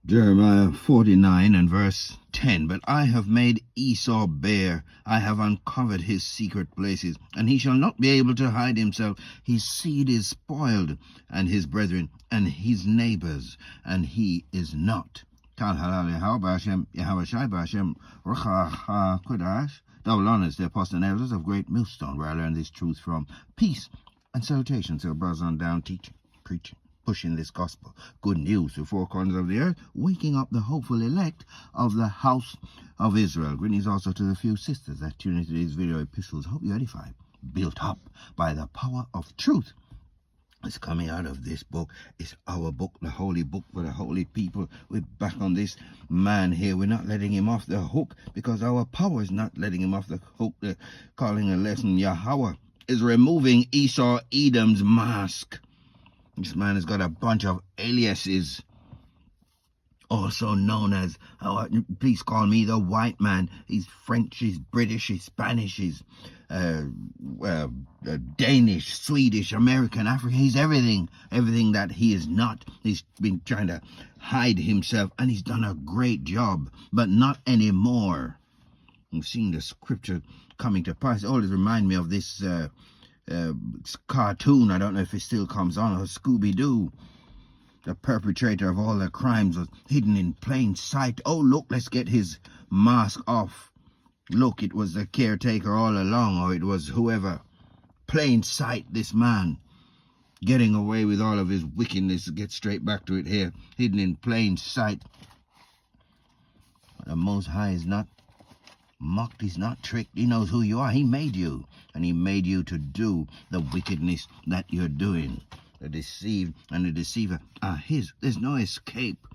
Jeremiah 49 and verse 10. But I have made Esau bare, I have uncovered his secret places, and he shall not be able to hide himself. His seed is spoiled, and his brethren, and his neighbors, and he is not. Kal halal Yahawah b'Hashem, Yahawah Shai b'Hashem, Ruach HaKodesh. Double honors the apostles and elders of Great Millstone, where I learned this truth from. Peace and salutations to brothers on down, teaching, preaching, pushing this gospel, good news to four corners of the earth, waking up the hopeful elect of the house of Israel. Greetings also to the few sisters that tune into these video epistles. Hope you're edified, built up by the power of truth. It's coming out of this book. It's our book, the holy book for the holy people. We're back on this man here. We're not letting him off the hook because our power is not letting him off the hook. They're calling a lesson. Yahawah is removing Esau-Edom's mask. This man has got a bunch of aliases, also known as, please call me the white man. He's French, he's British, he's Spanish, he's Danish, Swedish, American, African. He's everything that he is not. He's been trying to hide himself, and he's done a great job, but not anymore. We've seen the scripture coming to pass. It always reminds me of this cartoon. I don't know if it still comes on, or Scooby-Doo. The perpetrator of all the crimes was hidden in plain sight. Oh, look, let's get his mask off. Look, it was the caretaker all along, or it was whoever. Plain sight, this man getting away with all of his wickedness. Get straight back to it here. Hidden in plain sight. The Most High is not mocked, he's not tricked. He knows who you are. He made you, and he made you to do the wickedness that you're doing. The deceived and the deceiver are his. There's no escape.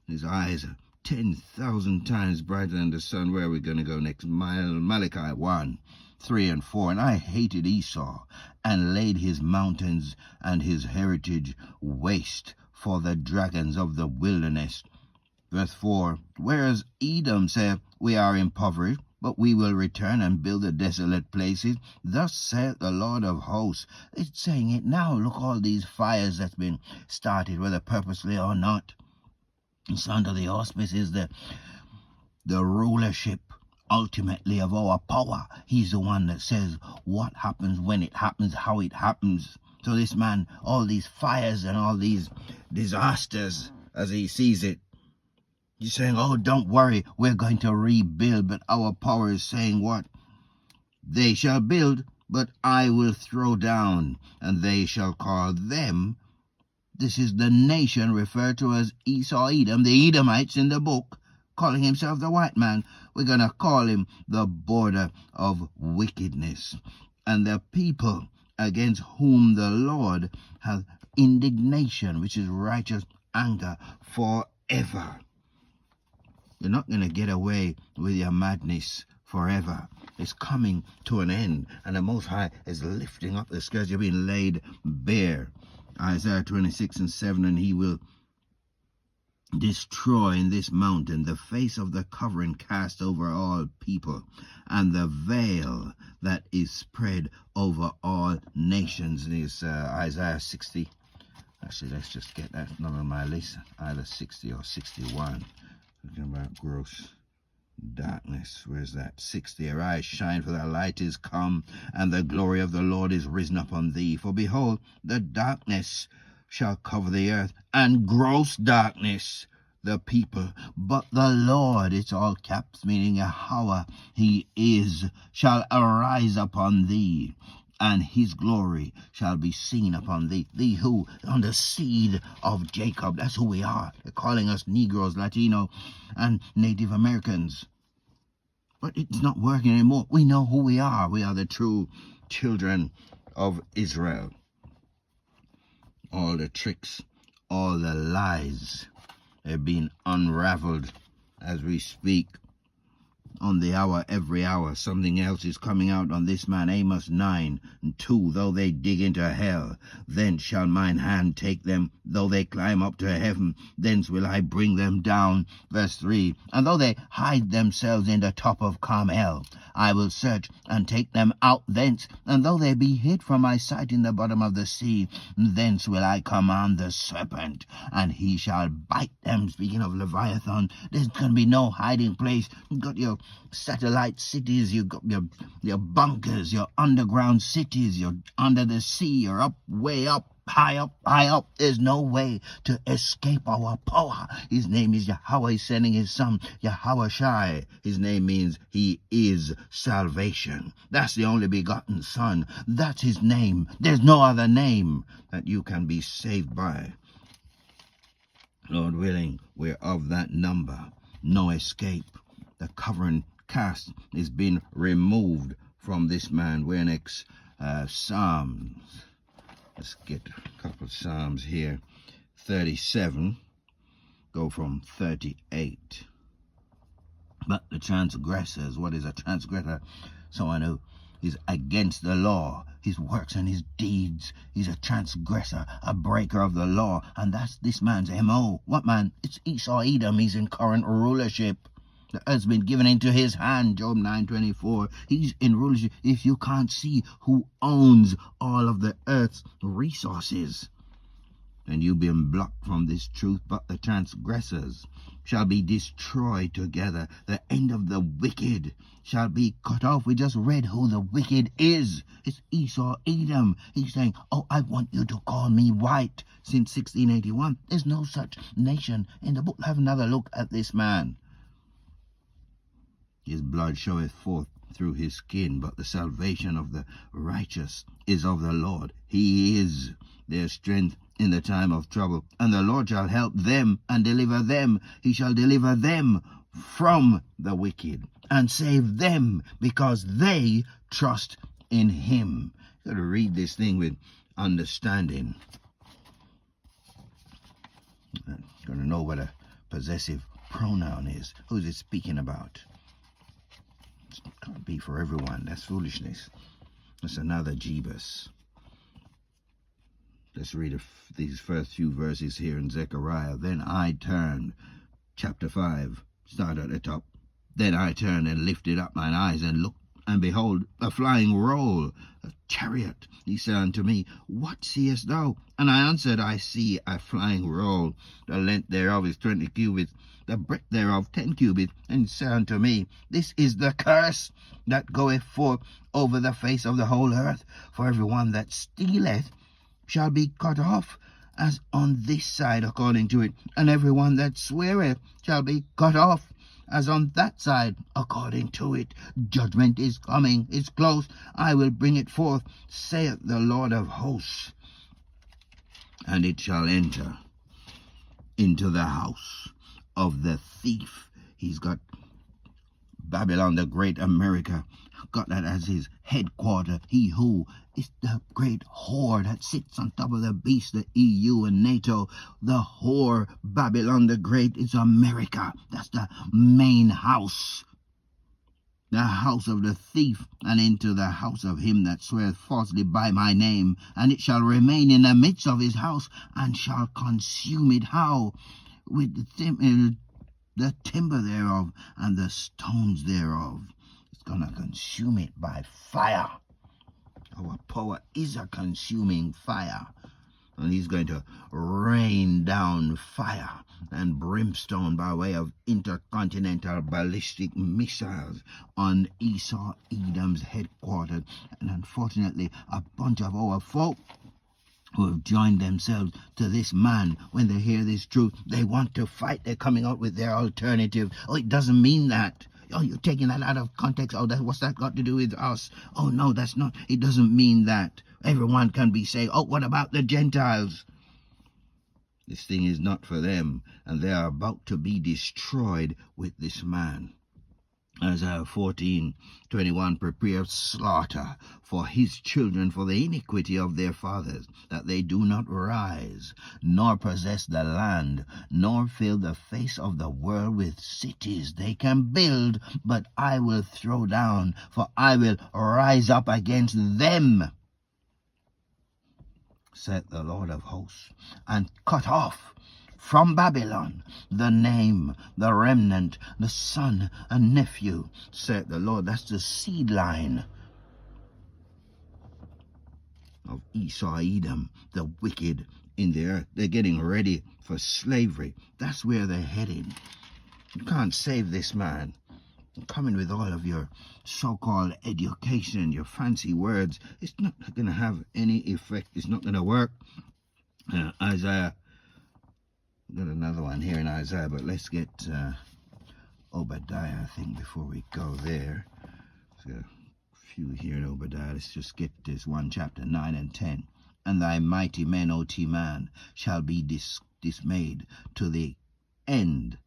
His eyes are 10,000 times brighter than the sun. Where are we going to go next? Malachi 1, 3 and 4. And I hated Esau and laid his mountains and his heritage waste for the dragons of the wilderness. Verse 4, whereas Edom said, we are impoverished, but we will return and build the desolate places. Thus saith the Lord of hosts. It's saying it now. Look, all these fires that's been started, whether purposely or not. It's under the auspices, the rulership, ultimately, of our power. He's the one that says what happens, when it happens, how it happens. So this man, all these fires and all these disasters, as he sees it, he's saying, oh, don't worry, we're going to rebuild. But our power is saying what? They shall build, but I will throw down, and they shall call them. This is the nation referred to as Esau-Edom, the Edomites in the book, calling himself the white man. We're going to call him the border of wickedness. And the people against whom the Lord hath indignation, which is righteous anger forever. You're not going to get away with your madness forever. It's coming to an end, and the Most High is lifting up the skirts. You're being laid bare. Isaiah 26 and 7, and he will destroy in this mountain the face of the covering cast over all people, and the veil that is spread over all nations. Is Isaiah 60. Actually, let's just get that number on my list. Either 60 or 61. Talking about gross darkness. Where's that? 60. Arise, shine, for the light is come, and the glory of the Lord is risen upon thee. For behold, the darkness shall cover the earth, and gross darkness the people. But the Lord, it's all caps, meaning Yahawah, he is, shall arise upon thee, and his glory shall be seen upon thee. Thee who? On the seed of Jacob. That's who we are. They're calling us Negroes, Latino, and Native Americans. But it's not working anymore. We know who we are. We are the true children of Israel. All the tricks, all the lies, they're being unraveled as we speak. on the hour, every hour, something else is coming out on this man. Amos 9:2. Though they dig into hell, then shall mine hand take them. Though they climb up to heaven, thence will I bring them down. Verse 3. And though they hide themselves in the top of Carmel, I will search and take them out thence. And though they be hid from my sight in the bottom of the sea, thence will I command the serpent, and he shall bite them. Speaking of Leviathan, there's going to be no hiding place. You've got your satellite cities, you've got your bunkers, your underground cities, you're under the sea, you're up, way up, high up, high up. There's no way to escape our power. His name is Yahawah. He's sending his son, Yahawah Shai. His name means he is salvation. That's the only begotten Son. That's his name. There's no other name that you can be saved by. Lord willing, we're of that number. No escape. The covering cast is being removed from this man. We're next Psalms. Let's get a couple of Psalms here. 37. Go from 38. But the transgressors, what is a transgressor? Someone who is against the law, his works and his deeds. He's a transgressor, a breaker of the law. And that's this man's M.O. What man? It's Esau-Edom. He's in current rulership. The earth's been given into his hand, Job 9:24. He's in rulership. If you can't see who owns all of the earth's resources, then you've been blocked from this truth. But the transgressors shall be destroyed together. The end of the wicked shall be cut off. We just read who the wicked is. It's Esau-Edom. He's saying, oh, I want you to call me white. Since 1681, there's no such nation in the book. Have another look at this man. His blood showeth forth through his skin, but the salvation of the righteous is of the Lord. He is their strength in the time of trouble, and the Lord shall help them and deliver them. He shall deliver them from the wicked and save them, because they trust in him. You've got to read this thing with understanding. You've got to know what a possessive pronoun is. Who's it speaking about? It can't be for everyone. That's foolishness. That's another Jebus. Let's read these first few verses here in Zechariah. Then I turned, chapter 5, start at the top. Then I turned and lifted up mine eyes and looked, and behold, a flying roll, a chariot. He said unto me, what seest thou? And I answered, I see a flying roll. The length thereof is 20 cubits, the breadth thereof 10 cubits. And he said unto me, this is the curse that goeth forth over the face of the whole earth. For every one that stealeth shall be cut off, as on this side according to it, and every one that sweareth shall be cut off, as on that side according to it. Judgment is coming, it's close. I will bring it forth, saith the Lord of hosts. And it shall enter into the house of the thief. He's got Babylon the Great, America, got that as his headquarter. He who is the great whore that sits on top of the beast, the EU and NATO. The whore, Babylon the Great, is America. That's the main house. The house of the thief, and into the house of him that sweareth falsely by my name. And it shall remain in the midst of his house, and shall consume it. How? With the timber thereof, and the stones thereof. It's going to consume it by fire. Our power is a consuming fire. And he's going to rain down fire and brimstone by way of intercontinental ballistic missiles on Esau-Edom's headquarters. And unfortunately, a bunch of our folk who have joined themselves to this man, when they hear this truth, they want to fight. They're coming out with their alternative. Oh, it doesn't mean that. Oh, you're taking that out of context. Oh, what's that got to do with us? Oh, no, that's not. It doesn't mean that. Everyone can be saved. Oh, what about the Gentiles? This thing is not for them, and they are about to be destroyed with this man. Isaiah 14:21, prepare slaughter for his children for the iniquity of their fathers, that they do not rise, nor possess the land, nor fill the face of the world with cities. They can build, but I will throw down, for I will rise up against them, saith the Lord of hosts, and cut off from Babylon the name, the remnant, the son and nephew, said the Lord. That's the seed line of Esau-Edom, the wicked in the earth. They're getting ready for slavery. That's where they're heading. You can't save this man. Coming with all of your so-called education, your fancy words, it's not going to have any effect. It's not going to work. Isaiah, got another one here in Isaiah, but let's get Obadiah, I think, before we go there. There's a few here in Obadiah. Let's just get this one, chapter 9 and 10. And thy mighty men, O Teman, shall be dismayed to the end,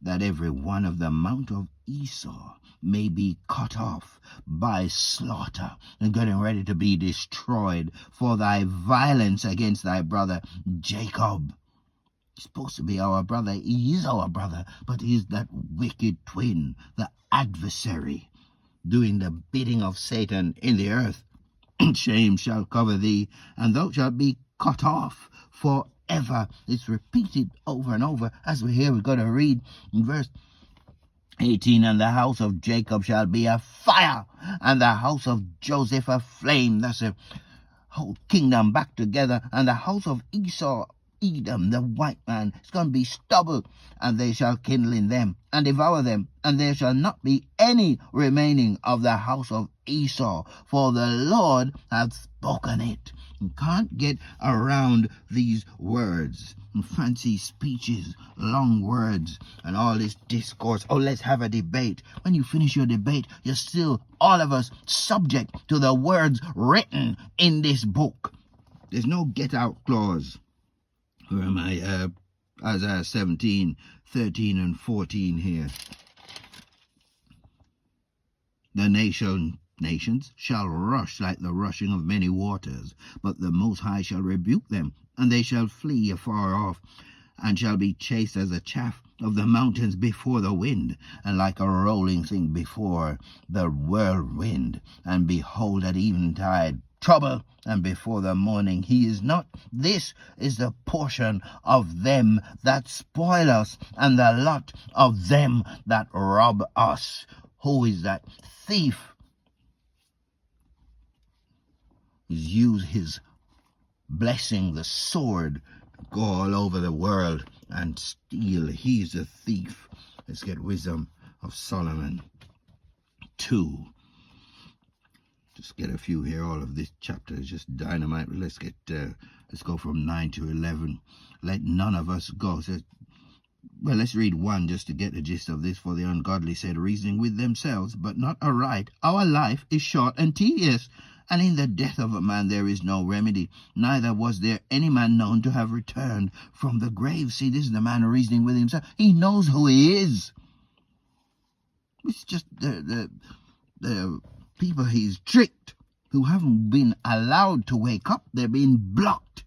that every one of the mount of Esau may be cut off by slaughter, and getting ready to be destroyed for thy violence against thy brother Jacob. He's supposed to be our brother. He is our brother, but he is that wicked twin, the adversary, doing the bidding of Satan in the earth. Shame shall cover thee, and thou shalt be cut off forever. It's repeated over and over. As we hear, we've got to read in verse 18, and the house of Jacob shall be a fire, and the house of Joseph a flame. That's a whole kingdom back together. And the house of Esau-Edom, the white man, is going to be stubble, and they shall kindle in them and devour them, and there shall not be any remaining of the house of Esau, for the Lord hath spoken it. You can't get around these words, fancy speeches, long words, and all this discourse. Oh, let's have a debate. When you finish your debate, you're still, all of us, subject to the words written in this book. There's no get-out clause. Where am I? Isaiah 17:13 and 14 here. The nations shall rush like the rushing of many waters, but the Most High shall rebuke them, and they shall flee afar off, and shall be chased as the chaff of the mountains before the wind, and like a rolling thing before the whirlwind. And behold, at eventide trouble, and before the morning he is not. This is the portion of them that spoil us, and the lot of them that rob us. Who is that thief? He's used his blessing, the sword, to go all over the world and steal. He's a thief. Let's get wisdom of Solomon 2. Just get a few here. All of this chapter is just dynamite. Let's go from 9 to 11. Let none of us go. Well, let's read 1 just to get the gist of this. For the ungodly said, reasoning with themselves, but not aright, our life is short and tedious, and in the death of a man there is no remedy. Neither was there any man known to have returned from the grave. See, this is the man reasoning with himself. He knows who he is. It's just the people he's tricked, who haven't been allowed to wake up. They're being blocked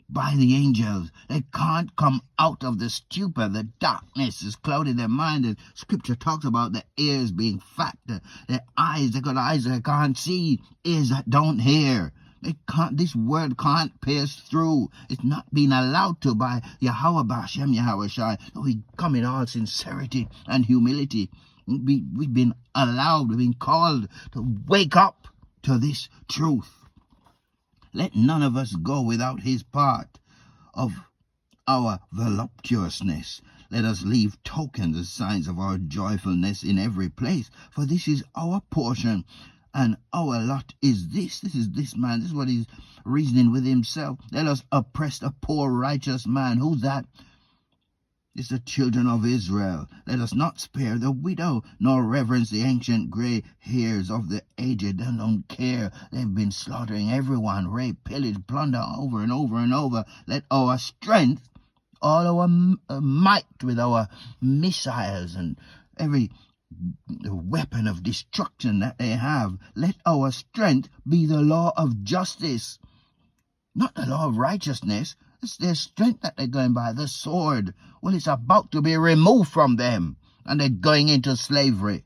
by the angels. They can't come out of the stupor. The darkness has clouded their mind. The scripture talks about the ears being fat, the eyes, they got eyes that can't see, ears that don't hear. They can't, this word can't pierce through. It's not being allowed to by Yahawah B'Hashem Yahweh Shai. We come in all sincerity and humility. We've been allowed, we've been called to wake up to this truth. Let none of us go without his part of our voluptuousness. Let us leave tokens and signs of our joyfulness in every place, for this is our portion, and our lot is this. This is this man. This is what he's reasoning with himself. Let us oppress the poor righteous man. Who's that? It's the children of Israel. Let us not spare the widow, nor reverence the ancient grey hairs of the aged. They don't care. They've been slaughtering everyone, rape, pillage, plunder over and over and over. Let our strength, all our might with our missiles and every the weapon of destruction that they have. Let our strength be the law of justice, not the law of righteousness. It's their strength that they're going by, the sword. Well, it's about to be removed from them, and they're going into slavery.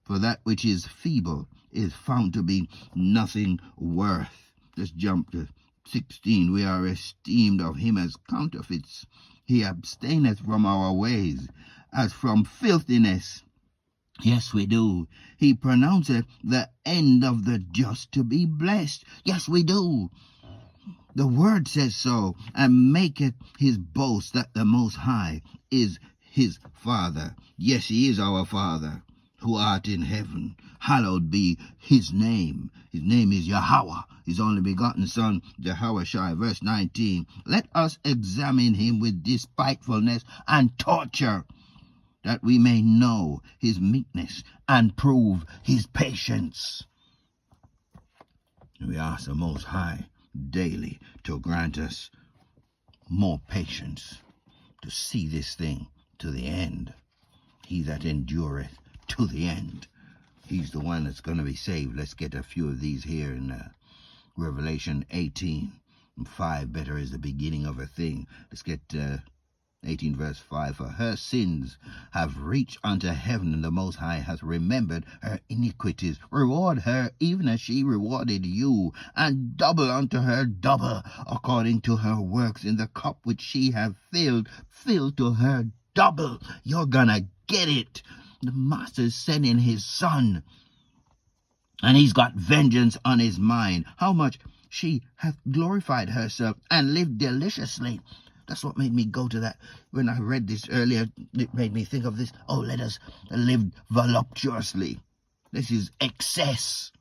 For that which is feeble is found to be nothing worth. Let's jump to 16. We are esteemed of him as counterfeits. He abstaineth from our ways, as from filthiness. Yes, we do. He pronounceth the end of the just to be blessed. Yes, we do. The word says so, and maketh his boast that the Most High is his Father. Yes, he is our Father, who art in heaven. Hallowed be his name. His name is Yahawah, his only begotten Son, Yahawah. Verse 19. Let us examine him with despitefulness and torture, that we may know his meekness and prove his patience. We ask the Most High daily to grant us more patience to see this thing to the end. He that endureth to the end, he's the one that's going to be saved. Let's get a few of these here in Revelation 18:5. Better is the beginning of a thing. Let's get 18 verse 5. For her sins have reached unto heaven, and the Most High hath remembered her iniquities. Reward her even as she rewarded you, and double unto her double according to her works. In the cup which she hath filled, fill to her double. You're gonna get it. The Master's sending his Son, and he's got vengeance on his mind. How much she hath glorified herself and lived deliciously. That's what made me go to that. When I read this earlier, it made me think of this. Oh, let us live voluptuously. This is excess.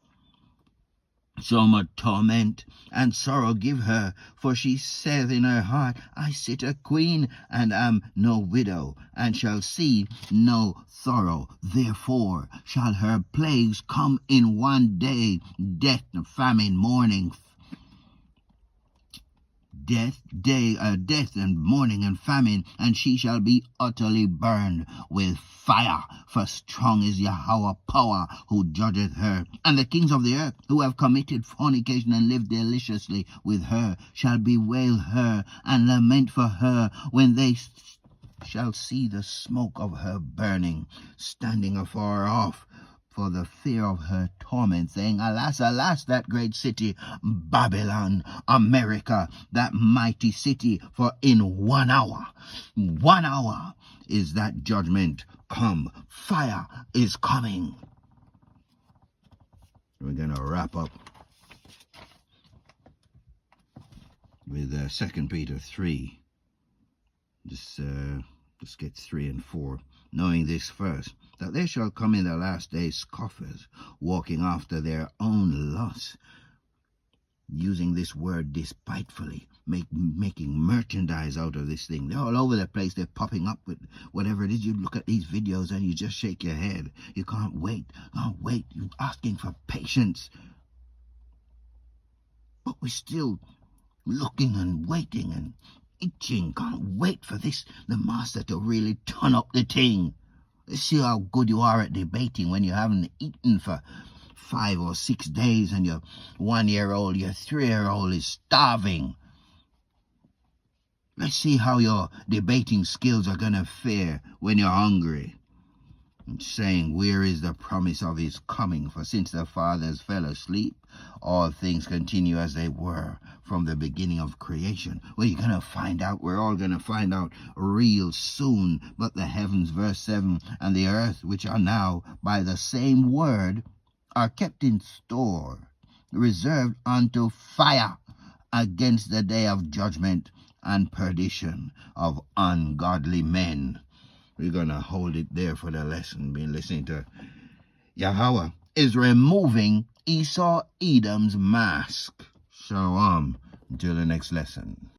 So much torment and sorrow give her, for she saith in her heart, I sit a queen, and am no widow, and shall see no sorrow. Therefore shall her plagues come in one day, death, famine, mourning, death and mourning and famine, and she shall be utterly burned with fire. For strong is Yahawah power, who judgeth her. And the kings of the earth, who have committed fornication and lived deliciously with her, shall bewail her and lament for her, when they shall see the smoke of her burning, standing afar off, for the fear of her torment, saying, Alas, alas, that great city, Babylon, America, that mighty city, for in 1 hour is that judgment come. Fire is coming. We're going to wrap up with 2 Peter 3. Just get 3 and 4. Knowing this first, that there shall come in the last days scoffers, walking after their own lusts, using this word despitefully, making merchandise out of this thing. They're all over the place. They're popping up with whatever it is. You look at these videos and you just shake your head. You can't wait. You're asking for patience. But we're still looking and waiting and itching. Can't wait for this, the Master, to really turn up the thing. Let's see how good you are at debating when you haven't eaten for 5 or 6 days, and your 1-year-old, your 3-year-old is starving. Let's see how your debating skills are going to fare when you're hungry. And saying, where is the promise of his coming? For since the fathers fell asleep, all things continue as they were from the beginning of creation. Well, you're going to find out. We're all going to find out real soon. But the heavens, verse 7, and the earth, which are now by the same word, are kept in store, reserved unto fire against the day of judgment and perdition of ungodly men. We're going to hold it there for the lesson. Been listening to Yahawah is removing Esau-Edom's mask. Shalom. Until the next lesson.